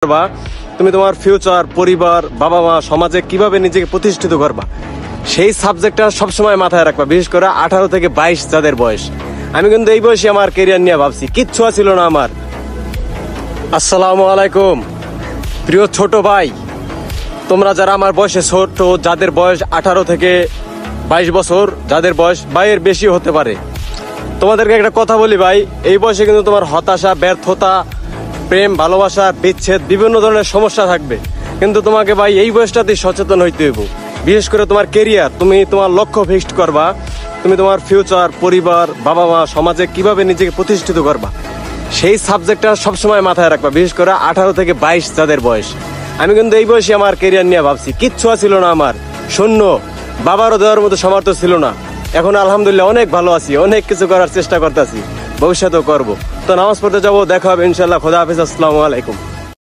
করবা, তুমি তোমার ফিউচার, পরিবার, বাবা মা, সমাজে কিভাবে নিজেকে প্রতিষ্ঠিত করবা, সেই সাবজেক্টটা সবসময় মাথায় রাখবা। বিশেষ করে 18 থেকে 22 যাদের বয়স। আমি কিন্তু এই বয়সে আমার কেরিয়ার নিয়ে ভাবছি, কিচ্ছু ছিল না আমার। আসসালামু আলাইকুম প্রিয় ছোট ভাই, তোমরা যারা আমার বয়সে ছোট, যাদের বয়স 18 থেকে 22 বছর, যাদের বয়স বাইয়ের বেশি হতে পারে, তোমাদেরকে একটা কথা বলি ভাই, এই বয়সে কিন্তু তোমার হতাশা, ব্যর্থতা, প্রেম, ভালোবাসা, বিচ্ছেদ, বিভিন্ন ধরনের সমস্যা থাকবে। কিন্তু তোমাকে ভাই এই বয়সটাতেই সচেতন হইতে হইব। বিশেষ করে তোমার কেরিয়ার, তুমি তোমার লক্ষ্য ফিক্সড করবা, তুমি তোমার ফিউচার, পরিবার, বাবা মা, সমাজে কিভাবে নিজেকে প্রতিষ্ঠিত করবা, সেই সাবজেক্টটা সবসময় মাথায় রাখবা। বিশেষ করে 18 থেকে 22 যাদের বয়স। আমি কিন্তু এই বয়সে আমার কেরিয়ার নিয়ে ভাবছি, কিচ্ছু ছিল না আমার, শূন্য। বাবারও দেওয়ার মতো সামর্থ্য ছিল না। এখন আলহামদুলিল্লাহ অনেক ভালো আছি, অনেক কিছু করার চেষ্টা করতেছি, ভবিষ্যতেও করবো। তো নামাজ পড়তে যাবো, দেখা হবে ইনশাল্লাহ। খোদা হাফেজ, আসসালামু আলাইকুম।